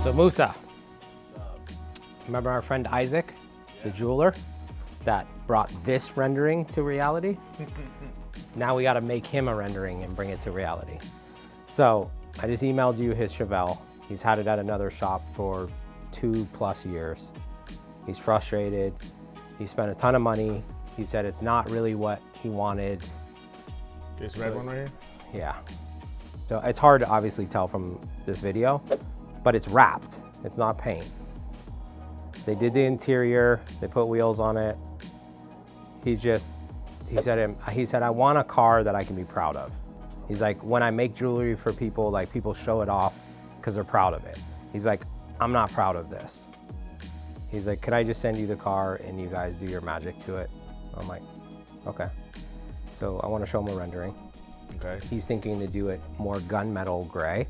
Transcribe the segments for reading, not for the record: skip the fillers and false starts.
So Musa, remember our friend Isaac, the jeweler, that brought this rendering to reality? Now we gotta make him a rendering and bring it to reality. So I just emailed you his Chevelle. He's had it at another shop for 2+ years. He's frustrated. He spent a ton of money. He said it's not really what he wanted. This red one right here? Yeah. So it's hard to obviously tell from this video, but it's wrapped. It's not paint. They did the interior. They put wheels on it. He said, I want a car that I can be proud of. He's like, when I make jewelry for people, like people show it off because they're proud of it. He's like, I'm not proud of this. He's like, could I just send you the car and you guys do your magic to it? I'm like, okay. So I want to show him a rendering. Okay. He's thinking to do it more gunmetal gray,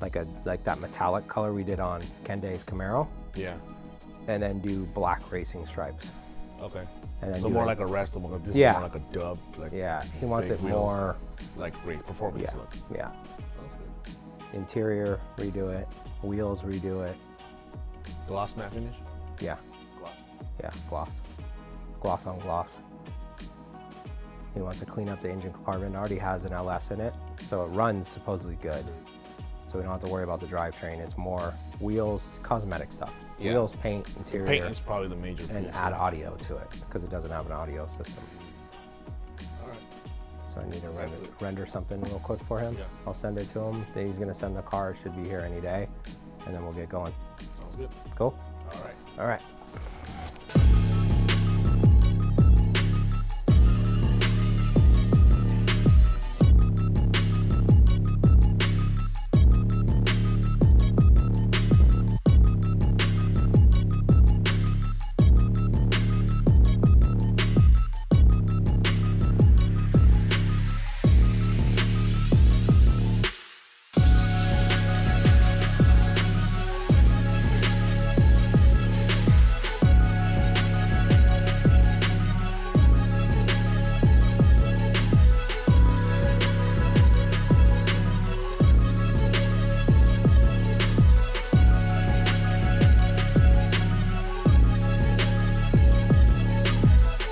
like that metallic color we did on Kende's Camaro. Yeah. And then do black racing stripes. Okay. And then so more like a rest of them. This yeah. is more like a dub. Like yeah, he wants it more like great performance yeah. look. Yeah. Sounds good. Interior, redo it. Wheels, redo it. Gloss matte finish? Yeah. Gloss. Yeah, gloss. Gloss on gloss. He wants to clean up the engine compartment. It already has an LS in it, so it runs supposedly good. So we don't have to worry about the drivetrain. It's more wheels, cosmetic stuff. Yeah. Wheels, paint, interior. Paint is probably the major and add audio to it because it doesn't have an audio system. All right. So I need to render something real quick for him. Yeah. I'll send it to him. Then he's gonna send the car. It should be here any day, and then we'll get going. Sounds good. Cool? All right. All right.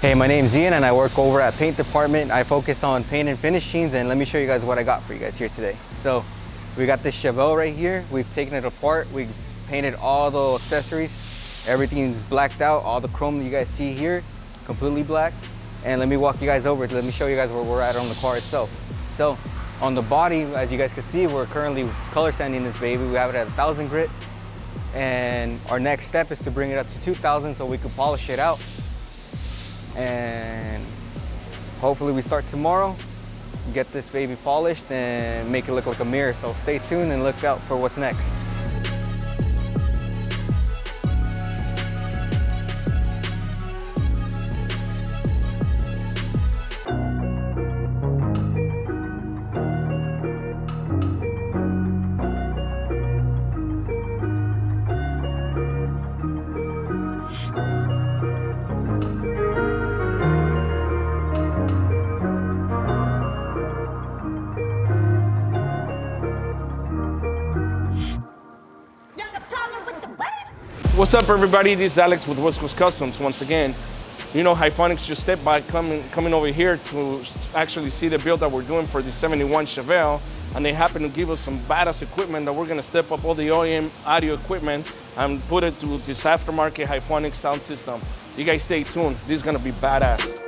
Hey, my name's Ian and I work over at Paint Department. I focus on paint and finishings, and let me show you guys what I got for you guys here today. So we got this Chevelle right here. We've taken it apart. We painted all the accessories. Everything's blacked out. All the chrome that you guys see here, completely black. And let me walk you guys over. Let me show you guys where we're at on the car itself. So on the body, as you guys can see, we're currently color sanding this baby. We have it at 1,000 grit. And our next step is to bring it up to 2,000 so we can polish it out. And hopefully we start tomorrow, get this baby polished and make it look like a mirror. So stay tuned and look out for what's next. What's up, everybody? This is Alex with West Coast Customs once again. You know, Hyphonics just stepped by coming over here to actually see the build that we're doing for the 71 Chevelle, and they happen to give us some badass equipment that we're gonna step up all the OEM audio equipment and put it to this aftermarket Hyphonics sound system. You guys stay tuned. This is gonna be badass.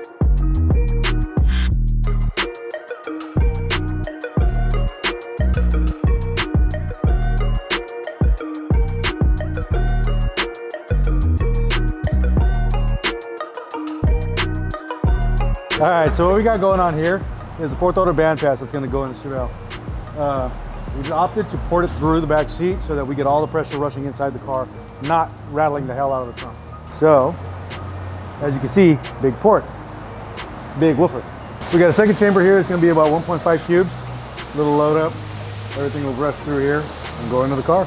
All right, so what we got going on here is a 4th order band pass that's gonna go in the Chevelle. We've opted to port it through the back seat so that we get all the pressure rushing inside the car, not rattling the hell out of the trunk. So, as you can see, big port, big woofer. We got a second chamber here. It's gonna be about 1.5 cubes. Little load up. Everything will rush through here and go into the car.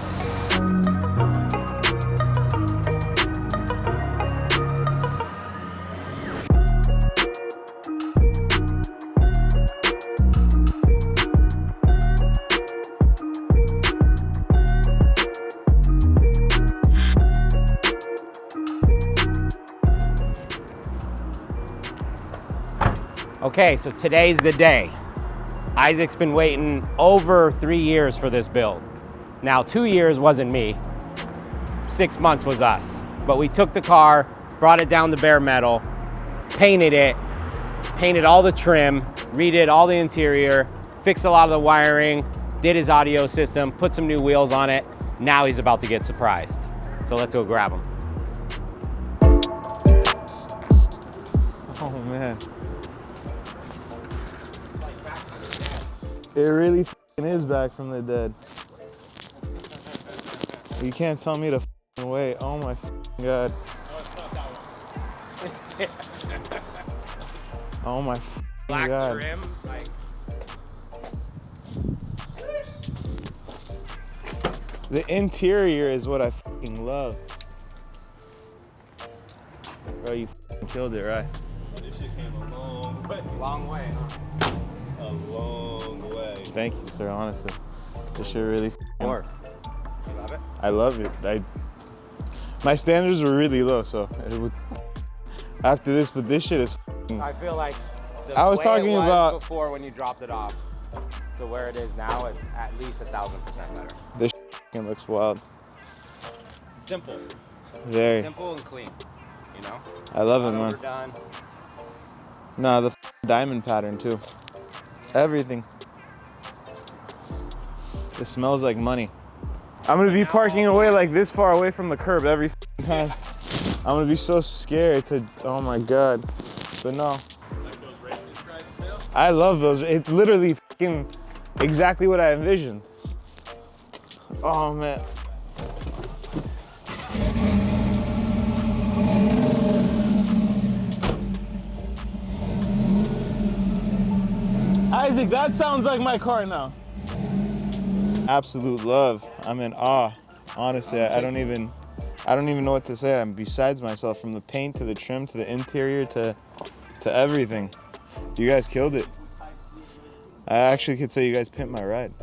Okay, so today's the day. Isaac's been waiting over 3 years for this build. Now, 2 years wasn't me. 6 months was us. But we took the car, brought it down to bare metal, painted it, painted all the trim, redid all the interior, fixed a lot of the wiring, did his audio system, put some new wheels on it. Now he's about to get surprised. So let's go grab him. Oh man. It really is back from the dead. You can't tell me to wait. Oh my God. Oh my Black God. trim, like. The interior is what I love. Bro, you killed it, right? This shit came a long way. Long way, huh? A long way. Thank you, sir, honestly. This shit really Of course. You love it? I love it. My standards were really low, so it would, after this, but this shit is I feel like the I was way talking it was about- before when you dropped it off to where it is now, it's at least 1,000% better. this looks wild. Simple. Very. Simple and clean, you know? I love it, Not man. overdone. Nah, the diamond pattern too. Everything. It smells like money. I'm gonna be parking away like this far away from the curb every time. I'm gonna be so scared to, oh my God. But no. Like those racing stripes still? I love those. It's literally exactly what I envisioned. Oh man. Isaac, that sounds like my car now. Absolute love. I'm in awe. Honestly, I don't even know what to say. I'm besides myself, from the paint to the trim to the interior to everything. You guys killed it. I actually could say you guys pimped my ride.